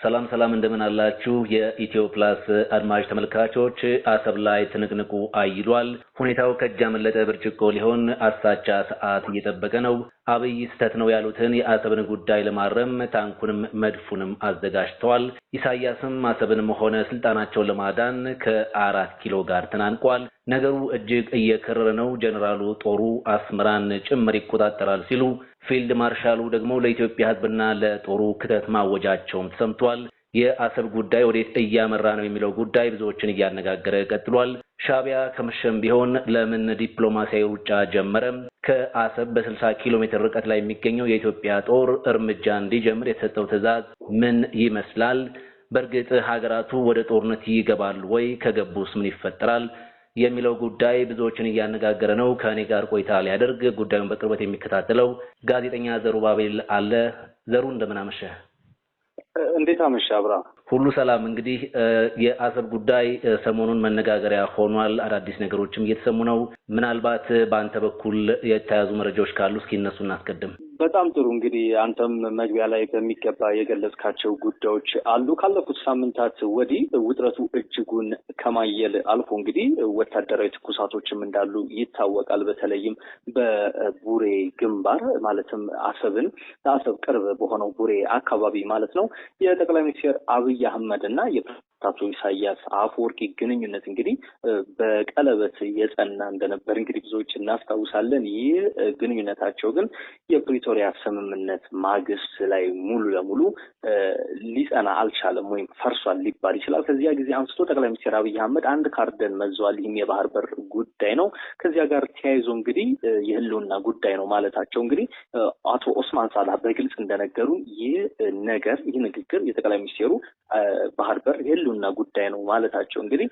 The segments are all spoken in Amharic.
ሰላም ሰላም እንደምን አላችሁ የኢትዮ ፕላስ አድማጭ ተመልካቾች አሰብ ላይ ትንቅንቁ አይሏል ሁኔታው ከጃመለጠ ብርጭቆ ሊሆን አሳቻ ሰዓት እየተጠበቀ ነው አብይ ስተት ነው ያሉትን የአሰብን ጉዳይ ለማረም ታንኩንም መድፉንም አዘጋጅተዋል ኢሳያስም አሰብንም ሆነ ስልጣናቸውን ለማዳን ከ4 ኪሎ ጋር ተናንቋል ነገሩ እጅግ እየከረረ ነው ጀነራሉ ጦሩ አስመራን ጭምር ይቆጣጠራል ሲሉ ፊልድ ማርሻሉ ደግሞ ለኢትዮጵያ ህዝብና ለጦሩ ክተት ማወጃቸውም ተሰምቷል የአሰብ ጉዳይ ወዴት እያመራ ነው የሚለው ጉዳይ ብዙዎችን እያነጋገረ ቀጥሏል ሻቢያ ከመሸም ቢሆን ለምን ዲፕሎማሲያዊ ሩጫ ጀመረ ከአሰብ በ60 ኪሎ ሜትር ርቀት ላይ የሚገኘው የኢትዮጵያ ጦር እርምጃ እንዲጀምር የተሰጠው ትዕዛዝ ምን ይመስላል በርግጥ ሀገራቱ ወደ ጦርነት ይገባሉ ወይ ከገቡስ ምን ይፈጠራል የሚለው ጉዳይ ብዙዎችን እያነጋገረ ነው ከኔ ጋር ቆይታ ሊያደርግ ጉዳዩን በቅርበት የሚከታተለው ጋዜጠኛ ዘሩባቤል አለ ዘሩ እንደምን አመሸህ እንዴት አመሸህ አብራ ሁሉ ሰላም እንግዲህ የአሰብ ጉዳይ ሰሞኑን መነጋገሪያ ሆኗል አዳዲስ ነገሮችም እየተሰሙ ነው ምናልባት በአንተ በኩል የተያዙ መረጃዎች ካሉ እስኪ እነሱ እናስቀድም በጣም ጥሩ እንግዲህ አንተም መግቢያ ላይ በሚገባ የገለጽካቸው ጉዳዮች አሉ ካለፉት ሳምንታት ወዲህ ውጥረቱ እጅጉን ከማየል አልፎ እንግዲህ ወታደራዊ ትኩሳቶችም እንዳሉ ይታወቃል በተለይም በቡሬ ግንባር ማለትም አሰብ ቅርብ በሆነው ቡሬ አካባቢ ማለት ነው የጠቅላይ ሚኒስትር አብይ አህመድ እና የፕሬዝዳንቱ ኢሳያስ አፈወርቂ ግንኙነት እንግዲህ በቀለበት የጸና እንደነበር እንግዲህ ብዙዎች እናስታውሳለን ይህ ግንኙነታቸው ግን የፕሪቶሪያ ስምምነት ማግስት ላይ ሙሉ ለሙሉ ሊጸና አልቻለም ወይም ፈርሷል ሊባል ይችላል ከዚያ ጊዜ አንስቶ ጠቅላይ ሚኒስትር አብይ አህመድ አንድ ካርደን መዘዋል ይህም የባህር በር ጉዳይ ነው ከዚያ ጋር ተያይዞ እንግዲህ የህልውና ጉዳይ ነው ማለታቸው እንግዲህ አቶ ኦስማን ሳላህ በግልጽ እንደነገሩ ይህ ንግግር የጠቅላይ ሚኒስትሩ ባህር በር የህልውና ጉዳይ ነው ማለታቸው እንግዲህ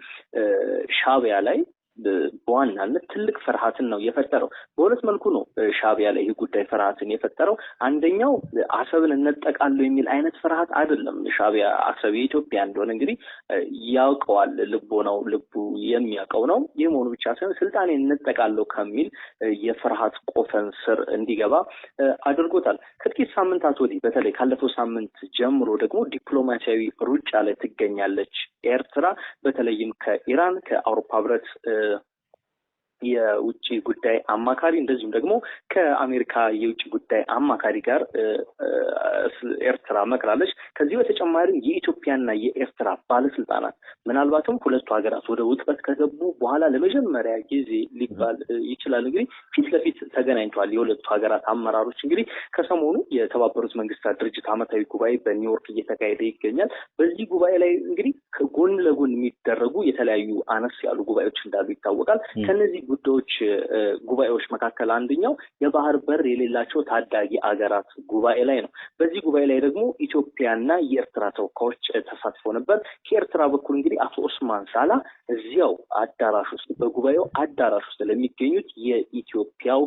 ሻቢያ ላይ በዋናነት ትልቅ ፍርሃትን ነው የፈጠረው በሁለት መልኩ ነው ሻቢያ ላይ ይህ ጉዳይ ፍርሃትን የፈጠረው አንደኛው አሰብን እንጠቃለው የሚል አይነት ፍርሃት አይደለም ሻቢያ አሰብ የኢትዮጵያ እንደሆነ እንግዲህ ያውቀዋል ልቡ የሚያውቀው ነው የመሆኑ ብቻ ሳይሆን ስልጣኔ እንጠቃለው ከሚል የፍርሃት ቆፈን ስር እንዲገባ አድርጎታል ከጥቂት ሳምንታት ወዲህ በተለይ ካለፈው ሳምንት ጀምሮ ደግሞ ዲፕሎማሲያዊ ሩጫ ላይ ትገኛለች ኤርትራ በተለይም ከኢራን ከአውሮፓ ህብረት የውጭ ጉዳይ አማካሪ እንደዚሁም ደግሞ ከአሜሪካ የውጭ ጉዳይ አማካሪ ጋር ኤርትራ መክራለች ከዚህ በተጨማሪ የኢትዮጵያና የኤርትራ ባለስልጣናት ምናልባትም ሁለቱ ሀገራት ወደ ውጥረት ከገቡ በኋላ ለመጀመሪያ ጊዜ ሊባል ይችላል እንግዲህ ፊት ለፊት ተገናኝተዋል የሁለቱ ሀገራት አመራሮች እንግዲህ ከሰሞኑ የተባበሩት መንግስታት ድርጅት ዓመታዊ ጉባኤ በኒውዮርክ እየተካሄደ ይገኛል በዚህ ጉባኤ ላይ እንግዲህ ጎን ለጎን የሚደረጉ የተለያዩ አነስ ያሉ ጉባኤዎች እንዳሉ ይታወቃል ከነዚህ ጉባኤዎች መካከል አንደኛው የባህር በር የሌላቸው ታዳጊ አገራት ጉባኤ ላይ ነው በዚህ ጉባኤ ላይ ደግሞ ኢትዮጵያና የኤርትራ ተወካዮች ተሳትፈው ነበር ከኤርትራ በኩል እንግዲህ አቶ ኦስማን ሳላ እዚያው አዳራሽ ውስጥ በጉባኤው አዳራሽ ውስጥ ለሚገኙት የኢትዮጵያው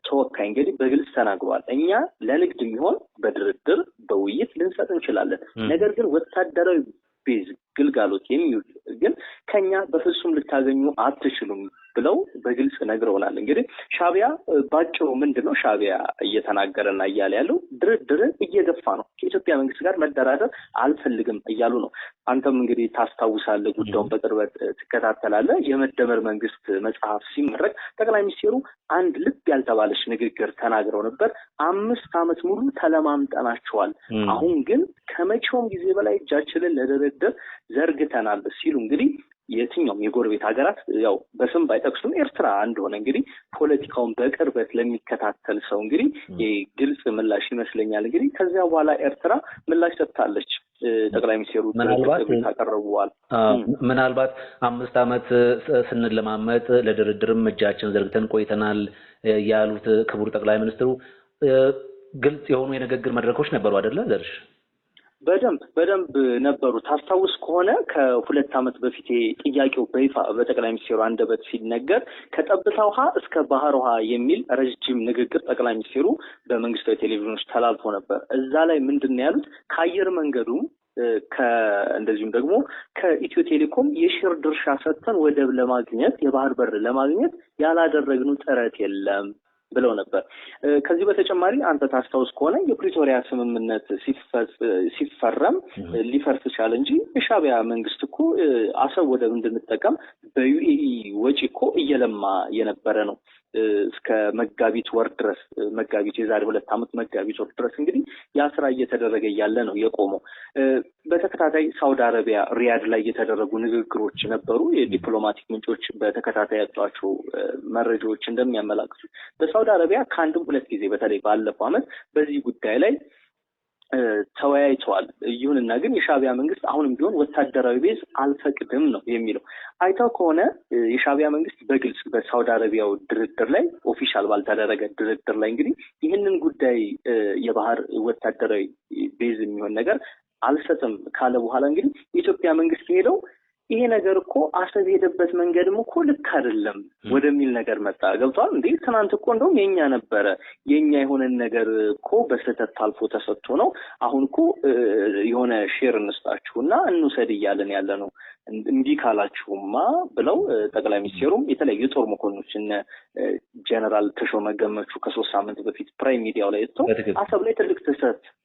ተወካይ እንግዲህ በግልጽ ተናግረዋል እኛ ለንግድ የሚሆን በድርድር በውይይት ልንሰጥ እንችላለን ነገር ግን ወታደራዊ ቤዝ ግልጋሎት የሚውል ግን ከኛ በፍጹም ልታገኙ አትችሉም ብለው በግልጽ ነግረውናል እንግዲህ ሻቢያ ባጭሩ ምንድነው ሻቢያ እየተናገረና እያለ ያለው ድርድር እየገፋ ነው ከኢትዮጵያ መንግስት ጋር መደራደር አልፈልግም እያሉ ነው አንተም እንግዲህ ታስታውሳለህ ጉዳዩን በቅርበት ትከታተላለህ የመደመር መንግስት መጽሐፍ ሲመረቅ ጠቅላይ ሚኒስትሩ አንድ ልብ ያልተባለች ንግግር ተናግረው ነበር 5 አመት ሙሉ ተለማምጠናቸዋል አሁን ግን ከመቼውም ጊዜ በላይ እጃችንን ለድርድር ዘርግተናል ሲሉ እንግዲህ የትኛውም የጎረቤት ሀገራት ያው በስም ባይጠቅሱም ኤርትራ እንደሆነ እንግዲህ ፖለቲካውን በቅርበት ለሚከታተል ሰው እንግዲህ የግልጽ ምላሽ ይመስለኛል እንግዲህ ከዚያ በኋላ ኤርትራ ምላሽ ሰጥታለች ጠቅላይ ሚኒስትሩ ታቀርበዋል ምናልባት 5 አመት ስንለማመጥ ለድርድርም እጃችን ዘርግተን ቆይተናል ያሉት ክቡር ጠቅላይ ሚኒስትሩ ግልጽ የሆኑ የንግግር መድረኮች ነበሩ አይደለ ዘርሽ በደንብ ነበሩ ታስታውስ ከሆነ ከሁለት አመት በፊት ጥያቄው በይፋ በጠቅላይ ሚኒስትሩ አንደበት ሲነገር ከጠብታ ውሃ እስከ ባህር ውሃ የሚል ረጅም ንግግር ጠቅላይ ሚኒስትሩ በመንግስታዊ ቴሌቪዥኖች ተላልፎ ነበር እዛ ላይ ምንድነው ያሉት ከአየር መንገዱ እንደዚሁም ደግሞ ከኢትዮ ቴሌኮም የሼር ድርሻ ሰጥተን ወደብ ለማግኘት የባህር በር ለማግኘት ያላደረግነው ጥረት የለም ብለው ነበር። ከዚህ በተጨማሪ አንተ ታስታውስ ከሆነ የፕሪቶሪያ ስምምነት ሲፈረም ሊፈርስ ቻለ እንጂ የሻዕቢያ መንግስት እኮ አሰብ ወደብ እንድንጠቀም በዩኤኢ ወጪ እኮ እየለማ የነበረ ነው። እስከ መጋቢት ወር ድረስ የዛሬ 2 ዓመት መጋቢት ወር ድረስ እንግዲህ ያ ስራ እየተደረገ ያለ ነው የቆመው። በተከታታይ ሳውዲ አረቢያ ሪያድ ላይ የተደረጉ ንግግሮች ነበሩ። የዲፕሎማቲክ ምንጮች በተከታታይ ያጧቸው መረጃዎች እንደሚያመላክቱ በሳውዲ አረቢያ ከአንድም 2 ጊዜ በተለይ ባለፈው ዓመት በዚህ ጉዳይ ላይ ተወያይተዋል። ይሁንና ግን የሻዕቢያ መንግስት አሁንም ቢሆን ወታደራዊ ቤዝ አልፈቅድም ነው የሚለው። አይተው ከሆነ የሻዕቢያ መንግስት በግልጽ በሳውዲ አረቢያው ድርድር ላይ ኦፊሻል ባልተደረገ ድርድር ላይ እንግዲህ ይህንን ጉዳይ የባህር ወታደራዊ ቤዝ የሚሆን ነገር አልሰጥም ካለ በኋላ እንግዲህ የኢትዮጵያ መንግስት ሄደው ይሄ ነገር እኮ አሰብ ሄደበት መንገድም እኮ ልክ አይደለም ወደሚል ነገር መጣ። ገብቷል እንዴ? ትናንት እኮ እንደውም የኛ ነበረ የኛ የሆነን ነገር እኮ በስህተት ታልፎ ተሰጥቶ ነው። አሁን እኮ የሆነ ሼር እንስጣችሁና እንውሰድ እያለን ያለ ነው። እንዲህ ካላችሁማ ብለው ጠቅላይ ሚኒስቴሩም የተለያዩ የጦር መኮንኖች እነ ጀነራል ተሾመ ገመቹ ከ3 ሳምንት በፊት ፕራይም ሚዲያው ላይ ወጥተው አሰብ ላይ ትልቅ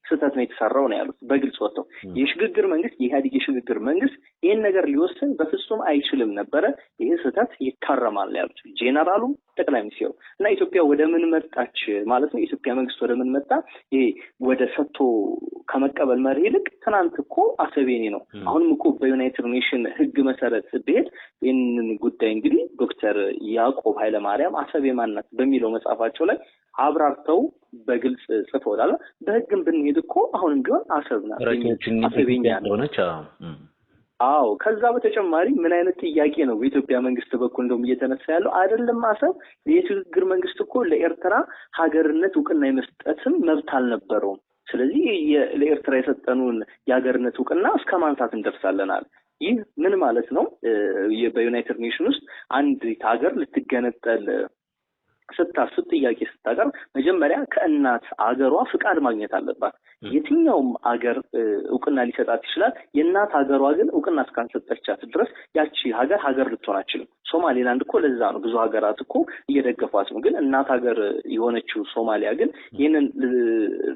ስህተት ነው የተሰራው ነው ያሉት። በግልጽ ወጥተው የሽግግር መንግስት የኢህአዴግ የሽግግር መንግስት ይህን ነገር ሊወስን በፍጹም አይችልም ነበረ። ይህ ስህተት ይታረማል ያሉት ጄኔራሉ ጠቅላይ ሚኒስቴሩ እና ኢትዮጵያ ወደ ምን መጣች ማለት ነው። የኢትዮጵያ መንግስት ወደ ምን መጣ? ይሄ ወደ ሰጥቶ ከመቀበል መርህ ይልቅ ትናንት እኮ አሰብ የኔ ነው፣ አሁንም እኮ በዩናይትድ ኔሽን ህግ መሰረት ብሄድ ይህንን ጉዳይ እንግዲህ ዶክተር ያዕቆብ ኃይለማርያም አሰብ የማን ናት በሚለው መጽሐፋቸው ላይ አብራርተው በግልጽ ጽፈውታል። በህግም ብንሄድ እኮ አሁንም ቢሆን አሰብ ናት አሰብኛ ሆነች። አዎ ከዛ በተጨማሪ ምን አይነት ጥያቄ ነው በኢትዮጵያ መንግስት በኩል እንደውም እየተነሳ ያለው? አይደለም አሰብ የሽግግር መንግስት እኮ ለኤርትራ ሀገርነት እውቅና የመስጠትም መብት አልነበረውም። ስለዚህ ለኤርትራ የሰጠኑን የሀገርነት እውቅና እስከ ማንሳት እንደርሳለናል። ይህ ምን ማለት ነው? በዩናይትድ ኔሽን ውስጥ አንድ ሀገር ልትገነጠል ስታስብ ጥያቄ ስታቀርብ መጀመሪያ ከእናት አገሯ ፍቃድ ማግኘት አለባት። የትኛውም አገር እውቅና ሊሰጣት ይችላል። የእናት ሀገሯ ግን እውቅና እስካልሰጠቻት ድረስ ያቺ ሀገር ልትሆን አትችልም። ሶማሌላንድ እኮ ለዛ ነው ብዙ ሀገራት እኮ እየደገፏት ነው። ግን እናት ሀገር የሆነችው ሶማሊያ ግን ይህንን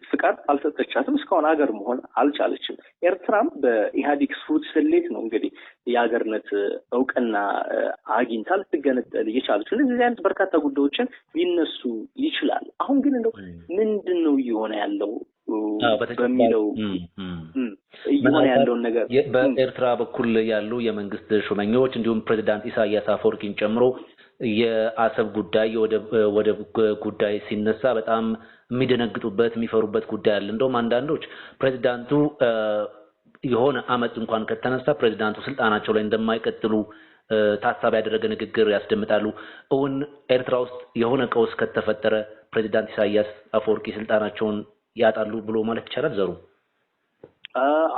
ፍቃድ አልሰጠቻትም፣ እስካሁን ሀገር መሆን አልቻለችም። ኤርትራም በኢህአዴግ ፉድ ስሌት ነው እንግዲህ የሀገርነት እውቅና አግኝታ ልትገነጠል እየቻለችው። እንደዚህ አይነት በርካታ ጉዳዮችን ሊነሱ ይችላል። አሁን ግን እንደው ምንድን ነው እየሆነ ያለው በሚለው እየሆነ ያለውን ነገር በኤርትራ በኩል ያሉ የመንግስት ሹመኞች እንዲሁም ፕሬዝዳንት ኢሳያስ አፈወርቂን ጨምሮ የአሰብ ጉዳይ የወደብ ጉዳይ ሲነሳ በጣም የሚደነግጡበት የሚፈሩበት ጉዳይ አለ። እንደውም አንዳንዶች ፕሬዝዳንቱ የሆነ አመት እንኳን ከተነሳ ፕሬዝዳንቱ ስልጣናቸው ላይ እንደማይቀጥሉ ታሳቢ ያደረገ ንግግር ያስደምጣሉ። እውን ኤርትራ ውስጥ የሆነ ቀውስ ከተፈጠረ ፕሬዝዳንት ኢሳያስ አፈወርቂ ስልጣናቸውን ያጣሉ ብሎ ማለት ይቻላል ዘሩ?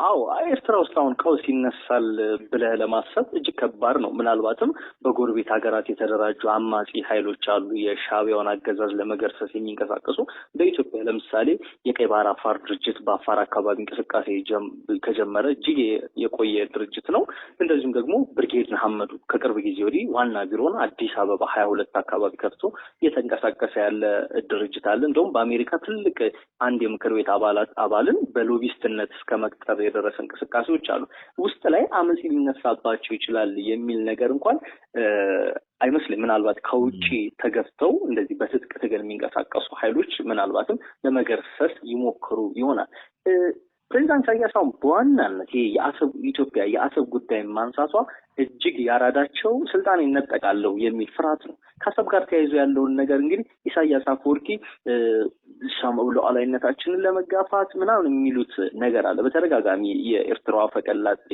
አዎ ኤርትራ ውስጥ አሁን ቀውስ ይነሳል ብለህ ለማሰብ እጅግ ከባድ ነው። ምናልባትም በጎረቤት ሀገራት የተደራጁ አማጺ ኃይሎች አሉ የሻዕቢያውን አገዛዝ ለመገርሰስ የሚንቀሳቀሱ። በኢትዮጵያ ለምሳሌ የቀይ ባህር አፋር ድርጅት በአፋር አካባቢ እንቅስቃሴ ከጀመረ እጅግ የቆየ ድርጅት ነው። እንደዚሁም ደግሞ ብርጌድ ንሓመዱ ከቅርብ ጊዜ ወዲህ ዋና ቢሮውን አዲስ አበባ 22 አካባቢ ከፍቶ እየተንቀሳቀሰ ያለ ድርጅት አለ። እንደውም በአሜሪካ ትልቅ አንድ የምክር ቤት አባልን በሎቢስትነት እስከ መቅጠር የደረሰ እንቅስቃሴዎች አሉ። ውስጥ ላይ አመጽ ሊነሳባቸው ይችላል የሚል ነገር እንኳን አይመስልም። ምናልባት ከውጪ ተገፍተው እንደዚህ በትጥቅ ትግል የሚንቀሳቀሱ ኃይሎች ምናልባትም ለመገርሰስ ይሞክሩ ይሆናል። ፕሬዚዳንት ኢሳያስ በዋናነት ኢትዮጵያ የአሰብ ጉዳይ ማንሳቷ እጅግ ያራዳቸው ስልጣን ይነጠቃለሁ የሚል ፍርሃት ነው። ከአሰብ ጋር ተያይዞ ያለውን ነገር እንግዲህ ኢሳያስ አፈወርቂ ሉዓላዊነታችንን ለመጋፋት ምናምን የሚሉት ነገር አለ። በተደጋጋሚ የኤርትራው አፈቀላጤ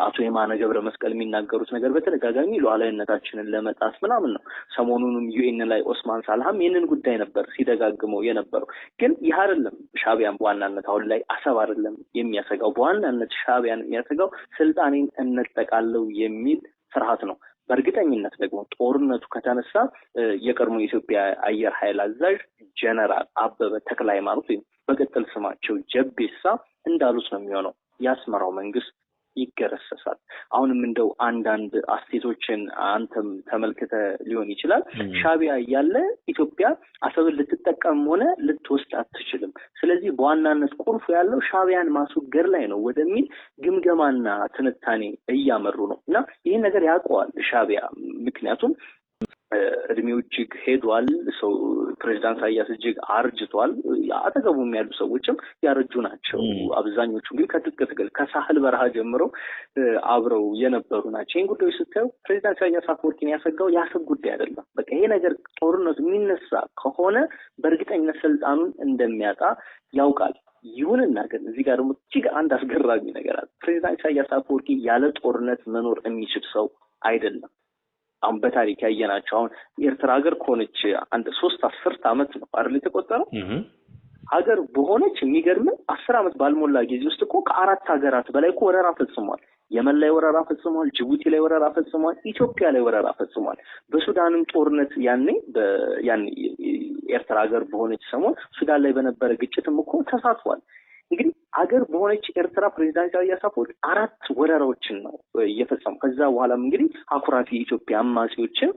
አቶ የማነ ገብረ መስቀል የሚናገሩት ነገር በተደጋጋሚ ሉዓላዊነታችንን ለመጣስ ምናምን ነው። ሰሞኑንም ዩኤን ላይ ኦስማን ሳልሃም ይህንን ጉዳይ ነበር ሲደጋግመው የነበረው። ግን ይህ አይደለም ሻዕቢያን በዋናነት አሁን ላይ አሰብ አይደለም የሚያሰጋው። በዋናነት ሻዕቢያን የሚያሰጋው ስልጣኔን እነጠቃለሁ የሚል ፍርሃት ነው። በእርግጠኝነት ደግሞ ጦርነቱ ከተነሳ የቀድሞ የኢትዮጵያ አየር ኃይል አዛዥ ጀነራል አበበ ተክለ ሃይማኖት ወይም በቅጽል ስማቸው ጀቤሳ እንዳሉት ነው የሚሆነው። የአስመራው መንግስት ይገረሰሳል። አሁንም እንደው አንዳንድ አስቴቶችን አንተም ተመልክተ ሊሆን ይችላል። ሻዕቢያ እያለ ኢትዮጵያ አሰብን ልትጠቀም ሆነ ልትወስድ አትችልም። ስለዚህ በዋናነት ቁልፉ ያለው ሻዕቢያን ማስወገድ ላይ ነው ወደሚል ግምገማና ትንታኔ እያመሩ ነው እና ይህን ነገር ያውቀዋል ሻዕቢያ። ምክንያቱም እድሜው እጅግ ሄዷል። ሰው ፕሬዚዳንት ኢሳያስ እጅግ አርጅቷል። አጠገቡም ያሉ ሰዎችም ያረጁ ናቸው። አብዛኞቹ ግን ከትጥቅ ትግል ከሳህል በረሃ ጀምሮ አብረው የነበሩ ናቸው። ይህን ጉዳዮች ስታዩ ፕሬዚዳንት ኢሳያስ አፈወርቂን ያሰጋው የአሰብ ጉዳይ አይደለም። በቃ ይሄ ነገር ጦርነቱ የሚነሳ ከሆነ በእርግጠኝነት ስልጣኑን እንደሚያጣ ያውቃል። ይሁንና ግን እዚህ ጋር ደግሞ እጅግ አንድ አስገራሚ ነገር አለ። ፕሬዚዳንት ኢሳያስ አፈወርቂ ያለ ጦርነት መኖር የሚችል ሰው አይደለም። አሁን በታሪክ ያየናቸው አሁን ኤርትራ ሀገር ከሆነች አንድ 3 10 ዓመት ነው አይደል የተቆጠረው። ሀገር በሆነች የሚገርም 10 ዓመት ባልሞላ ጊዜ ውስጥ እኮ ከ4 ሀገራት በላይ እኮ ወረራ ፈጽሟል። የመን ላይ ወረራ ፈጽሟል። ጅቡቲ ላይ ወረራ ፈጽሟል። ኢትዮጵያ ላይ ወረራ ፈጽሟል። በሱዳንም ጦርነት ያኔ ኤርትራ ሀገር በሆነች ሰሞን ሱዳን ላይ በነበረ ግጭትም እኮ ተሳትፏል። እንግዲህ ሀገር በሆነች ኤርትራ ፕሬዚዳንት ኢሳያስ አፈወርቂ 4 ወረራዎችን ነው እየፈጸሙ። ከዛ በኋላም እንግዲህ አኩራፊ የኢትዮጵያ አማጺዎችን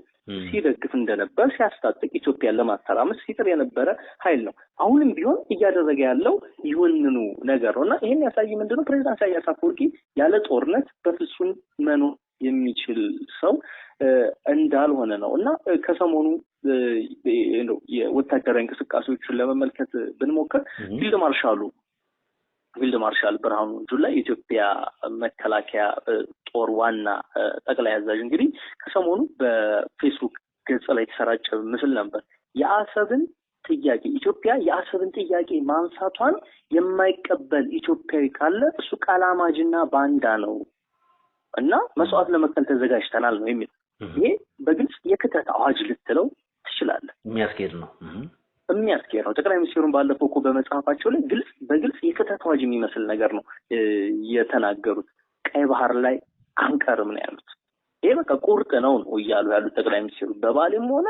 ሲደግፍ እንደነበር ሲያስታጥቅ ኢትዮጵያን ለማተራመስ ሲጥር የነበረ ኃይል ነው። አሁንም ቢሆን እያደረገ ያለው ይሁንኑ ነገር ነውና ይሄን ያሳይ ምንድነው ፕሬዚዳንት ኢሳያስ አፈወርቂ ያለ ጦርነት በፍጹም መኖር የሚችል ሰው እንዳልሆነ ነው እና ከሰሞኑ የወታደራዊ እንቅስቃሴዎችን ለመመልከት ብንሞክር ፊልድ ማርሻል ብርሃኑ ጁላ የኢትዮጵያ መከላከያ ጦር ዋና ጠቅላይ አዛዥ እንግዲህ ከሰሞኑ በፌስቡክ ገጽ ላይ የተሰራጨ ምስል ነበር። የአሰብን ጥያቄ ኢትዮጵያ የአሰብን ጥያቄ ማንሳቷን የማይቀበል ኢትዮጵያዊ ካለ እሱ ቃላማጅና ባንዳ ነው እና መስዋዕት ለመክፈል ተዘጋጅተናል ነው የሚል። ይሄ በግልጽ የክተት አዋጅ ልትለው ትችላለህ። የሚያስኬድ ነው። ጠቅላይ ሚኒስትሩን ባለፈው እኮ በመጽሐፋቸው ላይ በግልጽ የክተት አዋጅ የሚመስል ነገር ነው የተናገሩት። ቀይ ባህር ላይ አንቀርም ነው ያሉት። ይሄ በቃ ቁርጥ ነው እያሉ ያሉት ጠቅላይ ሚኒስትሩ በባሌም ሆነ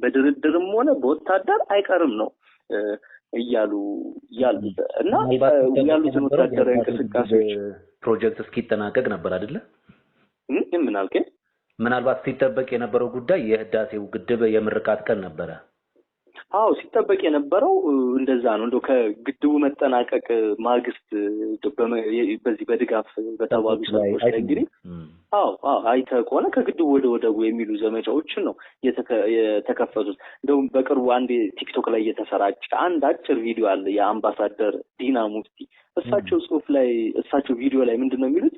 በድርድርም ሆነ በወታደር አይቀርም ነው እያሉ ያሉት እና ያሉትን ወታደራዊ እንቅስቃሴዎች ፕሮጀክት እስኪጠናቀቅ ነበር አይደለ? ምን አልከኝ? ምናልባት ሲጠበቅ የነበረው ጉዳይ የህዳሴው ግድብ የምርቃት ቀን ነበረ። አዎ ሲጠበቅ የነበረው እንደዛ ነው። እንደው ከግድቡ መጠናቀቅ ማግስት በዚህ በድጋፍ በተባሉ ሰዎች ላይ እንግዲህ አይተህ ከሆነ ከግድቡ ወደ ወደቡ የሚሉ ዘመቻዎችን ነው የተከፈቱት። እንደውም በቅርቡ አንድ ቲክቶክ ላይ የተሰራጨ አንድ አጭር ቪዲዮ አለ የአምባሳደር ዲና ሙፍቲ እሳቸው ቪዲዮ ላይ ምንድነው የሚሉት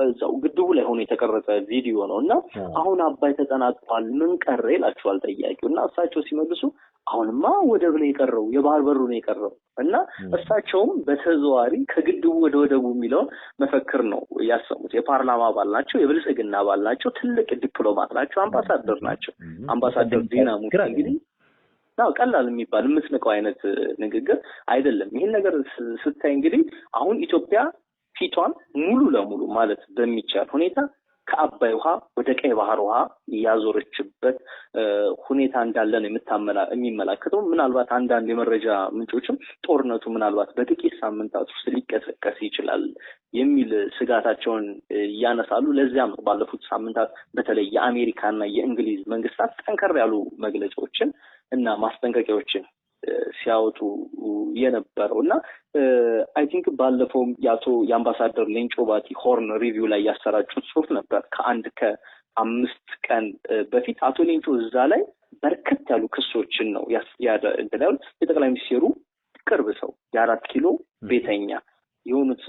እዛው ግድቡ ላይ ሆኖ የተቀረጸ ቪዲዮ ነው እና አሁን አባይ ተጠናቋል ምን ቀረ ይላቸዋል ጠያቂው እና እሳቸው ሲመልሱ አሁንማ ወደብ ነው የቀረው የባህር በሩ ነው የቀረው እና እሳቸውም በተዘዋዋሪ ከግድቡ ወደ ወደቡ የሚለውን መፈክር ነው ያሰሙት። የፓርላማ አባል ናቸው፣ የብልጽግና አባል ናቸው፣ ትልቅ ዲፕሎማት ናቸው፣ አምባሳደር ናቸው። አምባሳደር ዲና ሙፍቲ እንግዲህ ቀላል የሚባል የምትንቀው አይነት ንግግር አይደለም። ይህን ነገር ስታይ እንግዲህ አሁን ኢትዮጵያ ፊቷን ሙሉ ለሙሉ ማለት በሚቻል ሁኔታ ከአባይ ውሃ ወደ ቀይ ባህር ውሃ ያዞረችበት ሁኔታ እንዳለ ነው የሚመለከተው። ምናልባት አንዳንድ የመረጃ ምንጮችም ጦርነቱ ምናልባት በጥቂት ሳምንታት ውስጥ ሊቀሰቀስ ይችላል የሚል ስጋታቸውን ያነሳሉ። ለዚያም ባለፉት ሳምንታት በተለይ የአሜሪካና የእንግሊዝ መንግስታት ጠንከር ያሉ መግለጫዎችን እና ማስጠንቀቂያዎችን ሲያወጡ የነበረው እና አይ ቲንክ ባለፈው የአምባሳደር ሌንጮ ባቲ ሆርን ሪቪው ላይ ያሰራጩት ጽሁፍ ነበር ከ5 ቀን በፊት። አቶ ሌንጮ እዛ ላይ በርከት ያሉ ክሶችን ነው ያሉት። የጠቅላይ ሚኒስትሩ ቅርብ ሰው የ4 ኪሎ ቤተኛ የሆኑት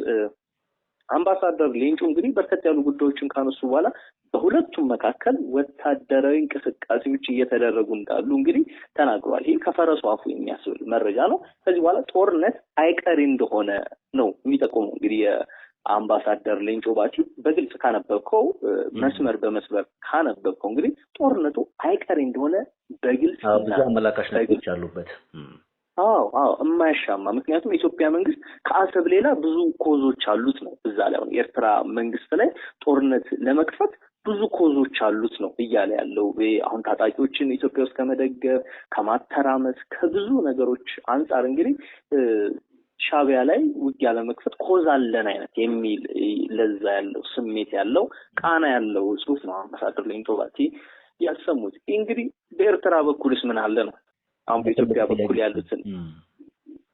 አምባሳደር ሌንጮ እንግዲህ በርከት ያሉ ጉዳዮችን ካነሱ በኋላ በሁለቱም መካከል ወታደራዊ እንቅስቃሴዎች እየተደረጉ እንዳሉ እንግዲህ ተናግሯል። ይህ ከፈረሱ አፉ የሚያስብል መረጃ ነው። ከዚህ በኋላ ጦርነት አይቀሬ እንደሆነ ነው የሚጠቁመው። እንግዲህ የአምባሳደር ሌንጮ ባቲ በግልጽ ካነበብከው መስመር በመስመር ካነበብከው እንግዲህ ጦርነቱ አይቀሬ እንደሆነ በግልጽ ብዙ አመላካሽ ነገሮች አሉበት። የማያሻማ ምክንያቱም የኢትዮጵያ መንግስት ከአሰብ ሌላ ብዙ ኮዞች አሉት ነው እዛ ላይ አሁን ኤርትራ መንግስት ላይ ጦርነት ለመክፈት ብዙ ኮዞች አሉት ነው እያለ ያለው። አሁን ታጣቂዎችን ኢትዮጵያ ውስጥ ከመደገፍ ከማተራመስ ከብዙ ነገሮች አንጻር እንግዲህ ሻዕቢያ ላይ ውጊያ ለመክፈት ኮዝ አለን አይነት የሚል ለዛ ያለው ስሜት ያለው ቃና ያለው ጽሁፍ ነው አምባሳደር ሌንጮ ባቲ ያሰሙት። እንግዲህ በኤርትራ በኩልስ ምን አለ ነው? አሁን በኢትዮጵያ በኩል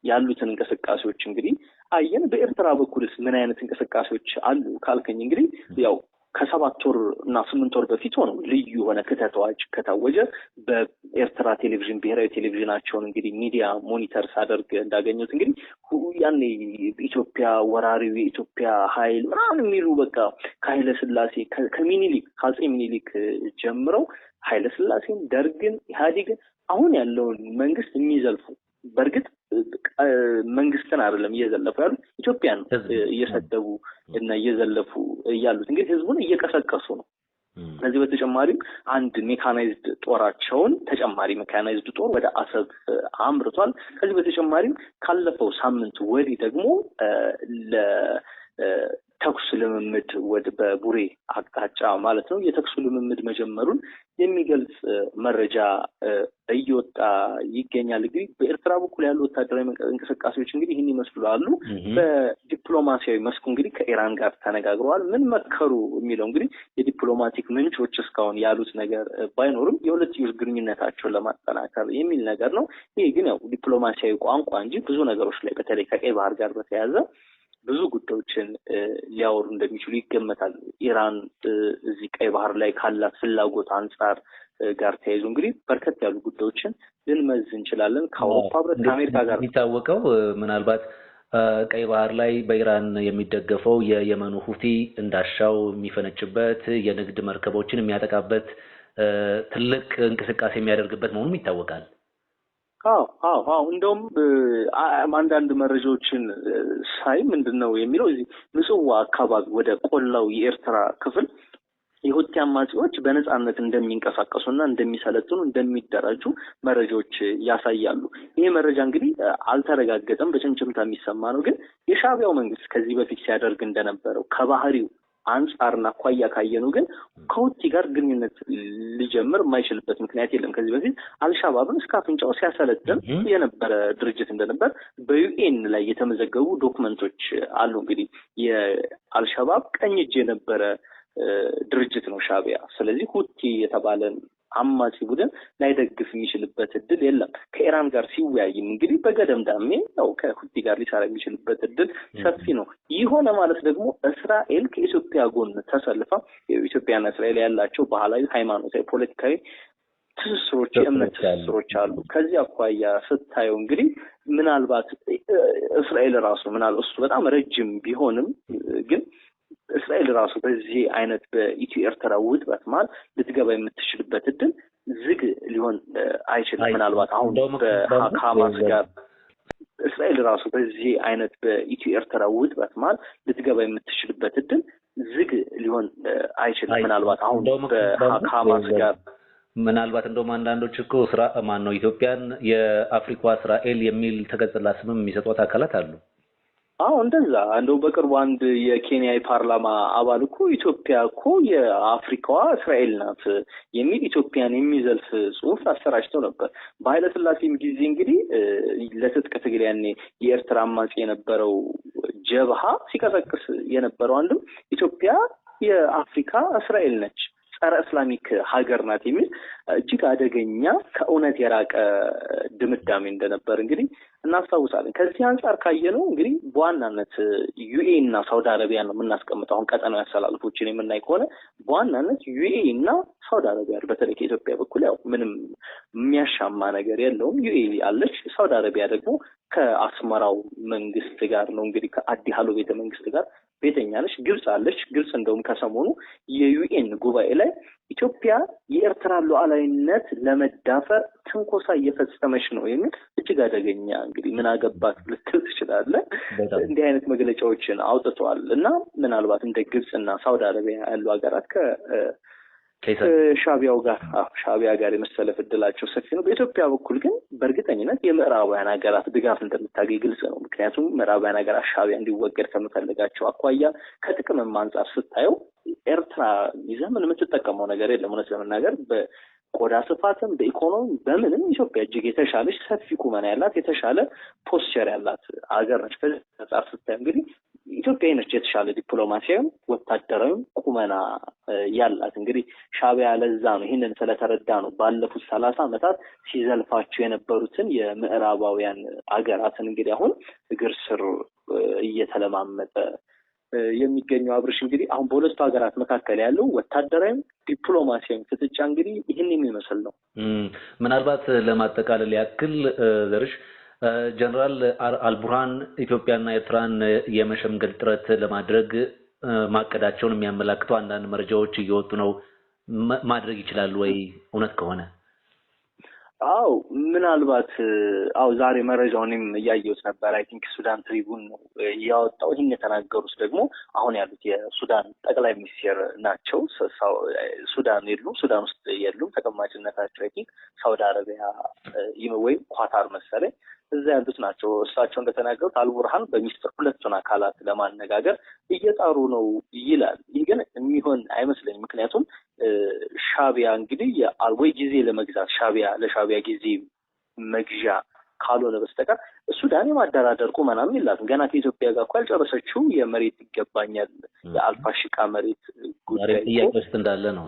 ያሉትን እንቅስቃሴዎች እንግዲህ አየን። በኤርትራ በኩልስ ምን አይነት እንቅስቃሴዎች አሉ ካልከኝ እንግዲህ ያው ከ7 ወር እና 8 ወር በፊት ሆነው ልዩ የሆነ ክተት አዋጅ ከታወጀ በኤርትራ ቴሌቪዥን ብሔራዊ ቴሌቪዥናቸውን እንግዲህ ሚዲያ ሞኒተር ሳደርግ እንዳገኙት እንግዲህ ያኔ ኢትዮጵያ ወራሪው የኢትዮጵያ ኃይል ምናምን የሚሉ በቃ ከኃይለ ሥላሴ ከሚኒሊክ ከአፄ ሚኒሊክ ጀምረው ኃይለ ሥላሴን፣ ደርግን፣ ኢህአዴግን አሁን ያለውን መንግስት የሚዘልፉ በእርግጥ መንግስትን አይደለም እየዘለፉ ያሉት ኢትዮጵያን እየሰደቡ እና እየዘለፉ ያሉት እንግዲህ ህዝቡን እየቀሰቀሱ ነው። ከዚህ በተጨማሪም አንድ ሜካናይዝድ ጦራቸውን ተጨማሪ ሜካናይዝድ ጦር ወደ አሰብ አምርቷል። ከዚህ በተጨማሪም ካለፈው ሳምንት ወዲህ ደግሞ ተኩስ ልምምድ በቡሬ አቅጣጫ ማለት ነው የተኩስ ልምምድ መጀመሩን የሚገልጽ መረጃ እየወጣ ይገኛል። እንግዲህ በኤርትራ በኩል ያሉ ወታደራዊ እንቅስቃሴዎች እንግዲህ ይህን ይመስላሉ። በዲፕሎማሲያዊ መስኩ እንግዲህ ከኢራን ጋር ተነጋግረዋል። ምን መከሩ የሚለው እንግዲህ የዲፕሎማቲክ ምንጮች እስካሁን ያሉት ነገር ባይኖርም የሁለትዮሽ ግንኙነታቸውን ለማጠናከር የሚል ነገር ነው። ይሄ ግን ያው ዲፕሎማሲያዊ ቋንቋ እንጂ ብዙ ነገሮች ላይ በተለይ ከቀይ ባህር ጋር በተያያዘ ብዙ ጉዳዮችን ሊያወሩ እንደሚችሉ ይገመታል። ኢራን እዚህ ቀይ ባህር ላይ ካላት ፍላጎት አንጻር ጋር ተያይዞ እንግዲህ በርከት ያሉ ጉዳዮችን ልንመዝ እንችላለን። ከአውሮፓ ህብረት ከአሜሪካ ጋር የሚታወቀው ምናልባት ቀይ ባህር ላይ በኢራን የሚደገፈው የየመኑ ሁቲ እንዳሻው የሚፈነጭበት የንግድ መርከቦችን የሚያጠቃበት ትልቅ እንቅስቃሴ የሚያደርግበት መሆኑም ይታወቃል። አዎ እንደውም አንዳንድ መረጃዎችን ሳይ ምንድነው የሚለው እዚህ ምጽዋ አካባቢ ወደ ቆላው የኤርትራ ክፍል የሁቲ አማጺዎች በነጻነት እንደሚንቀሳቀሱና እንደሚሰለጥኑ እንደሚደራጁ መረጃዎች ያሳያሉ። ይሄ መረጃ እንግዲህ አልተረጋገጠም፣ በጭምጭምታ የሚሰማ ነው። ግን የሻዕቢያው መንግስት ከዚህ በፊት ሲያደርግ እንደነበረው ከባህሪው አንጻርና አኳያ ካየነው ግን ከሁቲ ጋር ግንኙነት ሊጀምር የማይችልበት ምክንያት የለም። ከዚህ በፊት አልሻባብን እስከ አፍንጫው ሲያሰለጥን የነበረ ድርጅት እንደነበር በዩኤን ላይ የተመዘገቡ ዶክመንቶች አሉ። እንግዲህ የአልሻባብ ቀኝ እጅ የነበረ ድርጅት ነው ሻዕቢያ። ስለዚህ ሁቲ የተባለን አማጺ ቡድን ላይደግፍ የሚችልበት እድል የለም። ከኢራን ጋር ሲወያይም እንግዲህ በገደምዳሜ ያው ከሁቲ ጋር ሊሰራ የሚችልበት እድል ሰፊ ነው። ይህ ሆነ ማለት ደግሞ እስራኤል ከኢትዮጵያ ጎን ተሰልፋ ኢትዮጵያና እስራኤል ያላቸው ባህላዊ፣ ሃይማኖታዊ፣ ፖለቲካዊ ትስስሮች፣ የእምነት ትስስሮች አሉ። ከዚህ አኳያ ስታየው እንግዲህ ምናልባት እስራኤል ራሱ ምናልባት እሱ በጣም ረጅም ቢሆንም ግን እስራኤል ራሱ በዚህ አይነት በኢትዮ ኤርትራ ውጥረት ማለት ልትገባ የምትችልበት እድል ዝግ ሊሆን አይችልም። ምናልባት አሁን በሐማስ ጋር እስራኤል ራሱ በዚህ አይነት በኢትዮ ኤርትራ ውጥረት ማለት ልትገባ የምትችልበት እድል ዝግ ሊሆን አይችልም። ምናልባት አሁን በሐማስ ጋር ምናልባት እንደውም አንዳንዶች እኮ ኢትዮጵያን የአፍሪካ እስራኤል የሚል ተቀጽላ ስምም የሚሰጧት አካላት አሉ። እንደዛ እንደው በቅርቡ አንድ የኬንያ የፓርላማ አባል እኮ ኢትዮጵያ እኮ የአፍሪካዋ እስራኤል ናት የሚል ኢትዮጵያን የሚዘልፍ ጽሑፍ አሰራጭተው ነበር። በኃይለ ሥላሴም ጊዜ እንግዲህ ለትጥቅ ትግል ያኔ የኤርትራ አማጺ የነበረው ጀብሃ ሲቀሰቅስ የነበረው አንድም ኢትዮጵያ የአፍሪካ እስራኤል ነች፣ ጸረ እስላሚክ ሀገር ናት የሚል እጅግ አደገኛ ከእውነት የራቀ ድምዳሜ እንደነበር እንግዲህ እናስታውሳለን። ከዚህ አንጻር ካየነው እንግዲህ በዋናነት ዩኤኢ እና ሳውዲ አረቢያ ነው የምናስቀምጠው። አሁን ቀጠናዊ አሰላለፎችን የምናይ ከሆነ በዋናነት ዩኤኢ እና ሳውዲ አረቢያ በተለይ ከኢትዮጵያ በኩል ያው ምንም የሚያሻማ ነገር የለውም። ዩኤኢ አለች። ሳውዲ አረቢያ ደግሞ ከአስመራው መንግስት ጋር ነው እንግዲህ ከአዲ ሀሎ ቤተ መንግስት ጋር ቤተኛ ነች። ግብጽ አለች። ግብጽ እንደውም ከሰሞኑ የዩኤን ጉባኤ ላይ ኢትዮጵያ የኤርትራ ሉዓላዊነት ለመዳፈር ትንኮሳ እየፈጸመች ነው የሚል እጅግ አደገኛ እንግዲህ ምን አገባት ልትል ትችላለህ። እንዲህ አይነት መግለጫዎችን አውጥተዋል እና ምናልባት እንደ ግብጽ እና ሳውዲ አረቢያ ያሉ ሀገራት ሻዕቢያ ጋር የመሰለፍ እድላቸው ሰፊ ነው። በኢትዮጵያ በኩል ግን በእርግጠኝነት የምዕራባውያን ሀገራት ድጋፍ እንደምታገኝ ግልጽ ነው። ምክንያቱም ምዕራባውያን ሀገራት ሻዕቢያ እንዲወገድ ከመፈለጋቸው አኳያ ከጥቅምም አንጻር ስታየው ኤርትራ ይዘህ ምን የምትጠቀመው ነገር የለም። እውነት ለመናገር በቆዳ ስፋትም በኢኮኖሚ በምንም ኢትዮጵያ እጅግ የተሻለች ሰፊ ቁመና ያላት የተሻለ ፖስቸር ያላት አገር ነች። ከዚህ አንጻር ስታይ እንግዲህ ኢትዮጵያ ነች የተሻለ ዲፕሎማሲያዊ ወታደራዊ ቁመና ያላት። እንግዲህ ሻዕቢያ ለዛ ነው ይህንን ስለተረዳ ነው ባለፉት 30 ዓመታት ሲዘልፋቸው የነበሩትን የምዕራባውያን አገራትን እንግዲህ አሁን እግር ስር እየተለማመጠ የሚገኘው። አብርሽ እንግዲህ አሁን በሁለቱ ሀገራት መካከል ያለው ወታደራዊ ዲፕሎማሲያዊ ፍጥጫ እንግዲህ ይህን የሚመስል ነው። ምናልባት ለማጠቃለል ያክል ዘርሽ ጀነራል አልቡርሃን ኢትዮጵያና ኤርትራን የመሸምገል ጥረት ለማድረግ ማቀዳቸውን የሚያመላክቱ አንዳንድ መረጃዎች እየወጡ ነው። ማድረግ ይችላል ወይ እውነት ከሆነ? አው ምናልባት ዛሬ መረጃውንም እያየሁት ነበር። አይ ቲንክ ሱዳን ትሪቡን ነው ያወጣው። ይህን የተናገሩት ደግሞ አሁን ያሉት የሱዳን ጠቅላይ ሚኒስትር ናቸው። ሱዳን ውስጥ የሉም። ተቀማጭነታቸው አይ ቲንክ ሳውዲ አረቢያ ወይም ኳታር መሰለኝ እዛ ያሉት ናቸው። እሳቸው እንደተናገሩት አልቡርሃን በሚስጥር ሁለቱን አካላት ለማነጋገር እየጣሩ ነው ይላል። ይህ ግን የሚሆን አይመስለኝም። ምክንያቱም ሻዕቢያ እንግዲህ ወይ ጊዜ ለመግዛት ለሻዕቢያ ጊዜ መግዣ ካልሆነ በስተቀር ሱዳን የማደራደር ቁመናም የላትም። ገና ከኢትዮጵያ ጋር እኮ ያልጨረሰችው የመሬት ይገባኛል የአልፋሽቃ መሬት ጉዳይ ጥያቄ ውስጥ እንዳለ ነው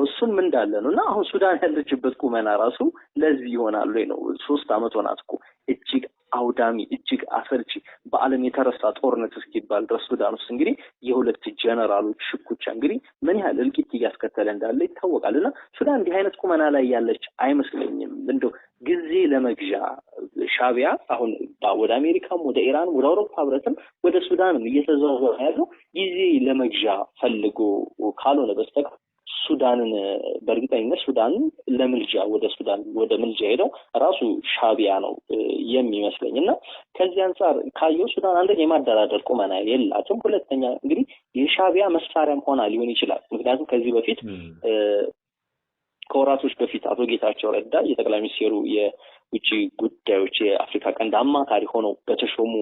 እሱም እንዳለ ነው። እና አሁን ሱዳን ያለችበት ቁመና ራሱ ለዚህ ይሆናል ወይ ነው። 3 ዓመት ሆናት እኮ እጅግ አውዳሚ እጅግ አሰልቺ በዓለም የተረሳ ጦርነት እስኪባል ድረስ ሱዳን ውስጥ እንግዲህ የሁለት ጀነራሎች ሽኩቻ እንግዲህ ምን ያህል እልቂት እያስከተለ እንዳለ ይታወቃል። እና ሱዳን እንዲህ አይነት ቁመና ላይ ያለች አይመስለኝም። እንደው ጊዜ ለመግዣ ሻዕቢያ አሁን ወደ አሜሪካም ወደ ኢራንም ወደ አውሮፓ ህብረትም ወደ ሱዳንም እየተዘዋወረ ያለው ጊዜ ለመግዣ ፈልጎ ካልሆነ በስተቀር ሱዳንን በእርግጠኝነት ሱዳንን ለምልጃ ወደ ምልጃ ሄደው ራሱ ሻዕቢያ ነው የሚመስለኝ። እና ከዚህ አንጻር ካየው ሱዳን አንደኛ የማደራደር ቁመና የላትም። ሁለተኛ እንግዲህ የሻዕቢያ መሳሪያም ሆና ሊሆን ይችላል። ምክንያቱም ከዚህ በፊት ከወራቶች በፊት አቶ ጌታቸው ረዳ የጠቅላይ ሚኒስትሩ የውጭ ጉዳዮች የአፍሪካ ቀንድ አማካሪ ሆነው በተሾሙ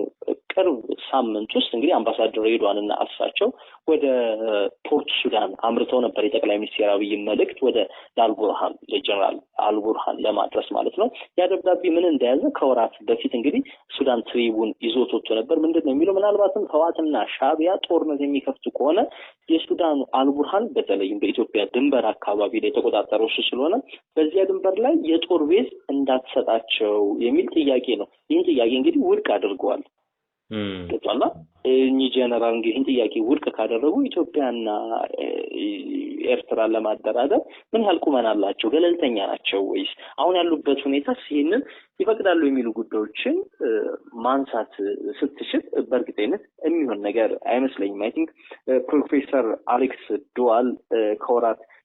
ቅርብ ሳምንት ውስጥ እንግዲህ አምባሳደር ሬድዋንና እሳቸው ወደ ፖርት ሱዳን አምርተው ነበር የጠቅላይ ሚኒስትር አብይ መልእክት ወደ ለጀነራል አልቡርሃን ለማድረስ ማለት ነው። ያ ደብዳቤ ምን እንደያዘ ከወራት በፊት እንግዲህ ሱዳን ትሪቡን ይዞት ወጥቶ ነበር። ምንድን ነው የሚለው? ምናልባትም ህወሓትና ሻዕቢያ ጦርነት የሚከፍቱ ከሆነ የሱዳኑ አልቡርሃን በተለይም በኢትዮጵያ ድንበር አካባቢ ላይ የተቆጣጠረው እሱ ስለሆነ በዚያ ድንበር ላይ የጦር ቤዝ እንዳትሰጣቸው የሚል ጥያቄ ነው። ይህን ጥያቄ እንግዲህ ውድቅ አድርገዋል። ገጥቷላ እኚህ ጀነራል እንግዲህ ይህን ጥያቄ ውድቅ ካደረጉ ኢትዮጵያና ኤርትራን ለማደራደር ምን ያህል ቁመና አላቸው? ገለልተኛ ናቸው ወይስ አሁን ያሉበት ሁኔታ ይህንን ይፈቅዳሉ የሚሉ ጉዳዮችን ማንሳት ስትችል በእርግጠኝነት የሚሆን ነገር አይመስለኝም። አይ ቲንክ ፕሮፌሰር አሌክስ ዶዋል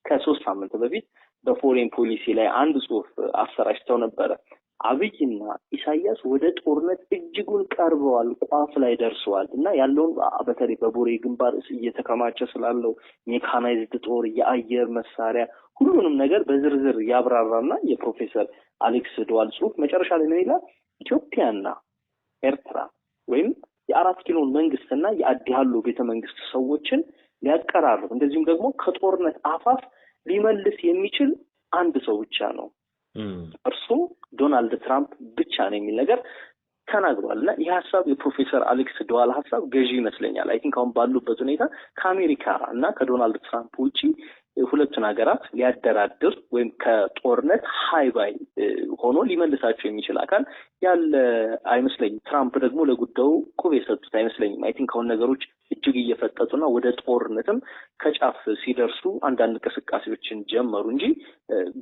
ከ3 ሳምንት በፊት በፎሬን ፖሊሲ ላይ አንድ ጽሑፍ አሰራጭተው ነበረ። አብይና ኢሳያስ ወደ ጦርነት እጅጉን ቀርበዋል፣ ቋፍ ላይ ደርሰዋል እና ያለውን በተለይ በቡሬ ግንባር እየተከማቸ ስላለው ሜካናይዝድ ጦር፣ የአየር መሳሪያ ሁሉንም ነገር በዝርዝር ያብራራና የፕሮፌሰር አሌክስ ዶዋል ጽሑፍ መጨረሻ ላይ ምን ይላል? ኢትዮጵያና ኤርትራ ወይም የ4 ኪሎን መንግስትና የአዲሃሎ ቤተመንግስት ሰዎችን ሊያቀራርብ እንደዚሁም ደግሞ ከጦርነት አፋፍ ሊመልስ የሚችል አንድ ሰው ብቻ ነው፣ እርሱ ዶናልድ ትራምፕ ብቻ ነው የሚል ነገር ተናግሯል። እና ይህ ሀሳብ የፕሮፌሰር አሌክስ ዶዋል ሀሳብ ገዢ ይመስለኛል። አይ ቲንክ አሁን ባሉበት ሁኔታ ከአሜሪካ እና ከዶናልድ ትራምፕ ውጪ ሁለቱን ሀገራት ሊያደራድር ወይም ከጦርነት ሃይባይ ሆኖ ሊመልሳቸው የሚችል አካል ያለ አይመስለኝም። ትራምፕ ደግሞ ለጉዳዩ ቁብ የሰጡት አይመስለኝም። አይ ቲንክ አሁን ነገሮች እጅግ እየፈጠጡና ወደ ጦርነትም ከጫፍ ሲደርሱ አንዳንድ እንቅስቃሴዎችን ጀመሩ እንጂ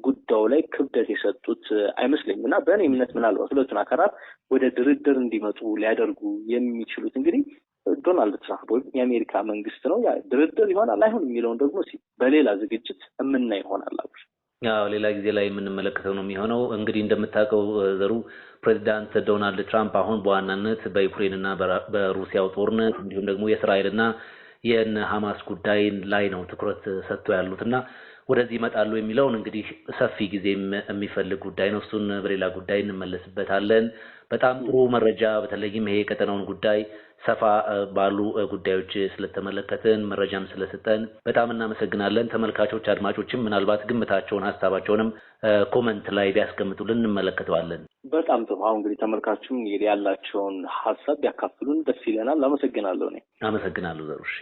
ጉዳዩ ላይ ክብደት የሰጡት አይመስለኝም። እና በእኔ እምነት ምናልባት ሁለቱን አካላት ወደ ድርድር እንዲመጡ ሊያደርጉ የሚችሉት እንግዲህ ዶናልድ ትራምፕ ወይም የአሜሪካ መንግስት ነው። ያ ድርድር ይሆናል አይሆን የሚለውን ደግሞ በሌላ ዝግጅት የምናይ ይሆናል። ሌላ ጊዜ ላይ የምንመለከተው ነው የሚሆነው። እንግዲህ እንደምታውቀው ዘሩ ፕሬዚዳንት ዶናልድ ትራምፕ አሁን በዋናነት በዩክሬንና በሩሲያው ጦርነት እንዲሁም ደግሞ የእስራኤልና የሐማስ ጉዳይ ላይ ነው ትኩረት ሰጥቶ ያሉትና ወደዚህ ይመጣሉ የሚለውን እንግዲህ ሰፊ ጊዜም የሚፈልግ ጉዳይ ነው። እሱን በሌላ ጉዳይ እንመለስበታለን። በጣም ጥሩ መረጃ፣ በተለይም ይሄ የቀጠናውን ጉዳይ ሰፋ ባሉ ጉዳዮች ስለተመለከትን መረጃም ስለሰጠን በጣም እናመሰግናለን። ተመልካቾች አድማጮችም ምናልባት ግምታቸውን ሐሳባቸውንም ኮሜንት ላይ ቢያስቀምጡልን እንመለከተዋለን። በጣም ጥሩ። አሁን እንግዲህ ተመልካቹም ያላቸውን ሐሳብ ቢያካፍሉን ደስ ይለናል። አመሰግናለሁ። አመሰግናለሁ ዘሩሽ።